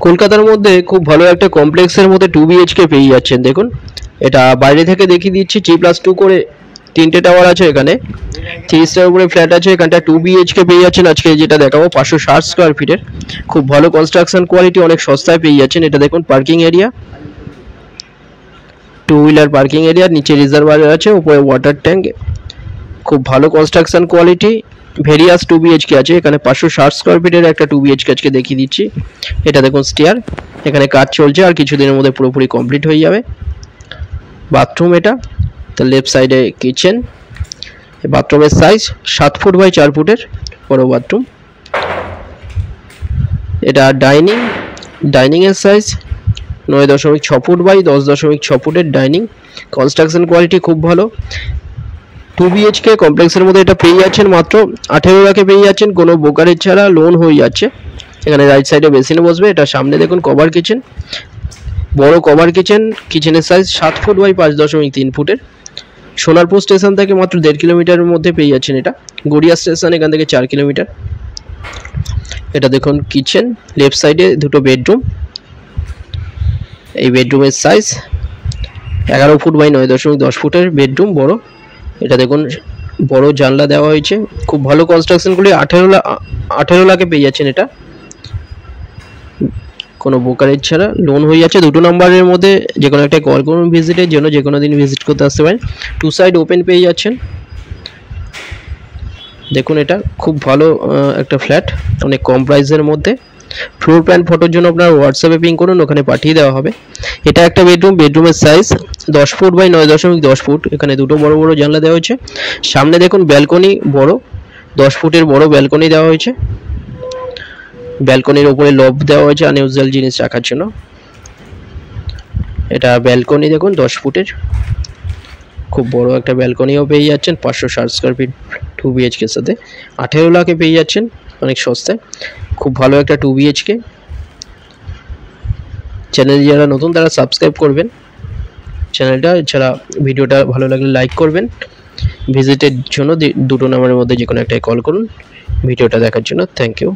কলকাতার মধ্যে খুব ভালো একটা কমপ্লেক্সের মধ্যে 2 বিএইচকে পেয়ে যাচ্ছেন। দেখুন এটা বাইরে থেকে দেখিয়ে দিচ্ছি, 3+2 করে 3টে টাওয়ার আছে, এখানে 3 স্টার উপরে ফ্ল্যাট আছে। এখানটা 2 বিএইচকে পেয়ে যাচ্ছেন। আজকে যেটা দেখাবো 560 স্কোয়ার ফিটের, খুব ভালো কনস্ট্রাকশন কোয়ালিটি, অনেক সস্তায় পেয়ে যাচ্ছেন। এটা দেখুন parking area, 2 wheeler parking area, নিচে রিজার্ভার আছে, উপরে ওয়াটার ট্যাঙ্ক, খুব ভালো কনস্ট্রাকশন কোয়ালিটি। ভেরিয়াস 2 বিএইচকে আছে। এখানে 560 স্কোয়ার ফিটের একটা 2 বিএইচকে আজকে দেখিয়ে দিচ্ছি। এটা দেখুন স্টেয়ার, এখানে কাজ চলছে, আর কিছুদিনের মধ্যে পুরোপুরি কমপ্লিট হয়ে যাবে। বাথরুম এটা, তো লেফট সাইডে কিচেন। বাথরুমের সাইজ 7 ফুট বাই 4 ফুটের বড় বাথরুম। এটা ডাইনিংয়ের সাইজ 9.6 ফুট বাই 10.6 ফুটের ডাইনিং। কনস্ট্রাকশন কোয়ালিটি খুব ভালো। 2 বিএইচকে কমপ্লেক্সের মধ্যে এটা পেয়ে যাচ্ছেন মাত্র 18 লাখে পেয়ে যাচ্ছেন, কোনো ব্রোকারেজ ছাড়া, লোন হয়ে যাচ্ছে। এখানে রাইট সাইডে বেসিনে বসবে। এটা সামনে দেখুন কভার কিচেন, বড় কভার কিচেন। কিচেনের সাইজ 7 ফুট বাই 5.3 ফুটের। সোনারপুর স্টেশন থেকে মাত্র 1.5 কিলোমিটারের মধ্যে পেয়ে যাচ্ছেন এটা। গড়িয়া স্টেশন এখান থেকে 4 কিলোমিটার। এটা দেখুন কিচেন, লেফট সাইডে দুটো বেডরুম। এই বেডরুমের সাইজ 11 ফুট বাই 9.10 ফুটের বেডরুম, বড়। এটা দেখুন বড় জানলা দেওয়া হয়েছে, খুব ভালো কনস্ট্রাকশনগুলি। 18 লাখে পেয়ে যাচ্ছেন এটা, কোনো ব্রোকারেজ ছাড়া, লোন হয়ে যাচ্ছে। 2 নম্বরের মধ্যে যে কোনো একটা কল করুন ভিজিটের জন্য, যে কোনো দিন ভিজিট করতে আসতে পারেন। 2 সাইড ওপেন পেয়ে যাচ্ছেন। দেখুন এটা খুব ভালো একটা ফ্ল্যাট, অনেক কম প্রাইসের মধ্যে। ফ্লোর প্ল্যান ফটোর জন্য আপনার হোয়াটসঅ্যাপে পিং করুন, ওখানে পাঠিয়ে দেওয়া হবে। এটা একটা বেডরুম, বেডরুমের সাইজ 10 ফুট বাই 9.10 ফুট। এখানে দুটো বড় বড় জানলা দেওয়া হয়েছে। সামনে দেখুন ব্যালকনি, বড় 10 ফুটের বড় ব্যালকনি দেওয়া হয়েছে। ব্যালকনির উপরে লব দেওয়া হয়েছে আনইউজুয়াল জিনিস রাখার জন্য। এটা ব্যালকনি দেখুন 10 ফুটের, খুব বড় একটা ব্যালকনিও পেয়ে যাচ্ছেন। 560 স্কোয়ার ফিট 2 বিএইচকের সাথে 18 লাখে পেয়ে যাচ্ছেন, অনেক সস্তায়। খুব ভালো একটা 2 বিএইচকে। চ্যানেল যারা নতুন তারা সাবস্ক্রাইব করবেন চ্যানেলটা। এছাড়া ভিডিওটা ভালো লাগলে লাইক করবেন। ভিজিটের জন্য 2 নম্বরের মধ্যে যে কোনো একটা কল করুন ভিডিওটা দেখার জন্য। Thank you.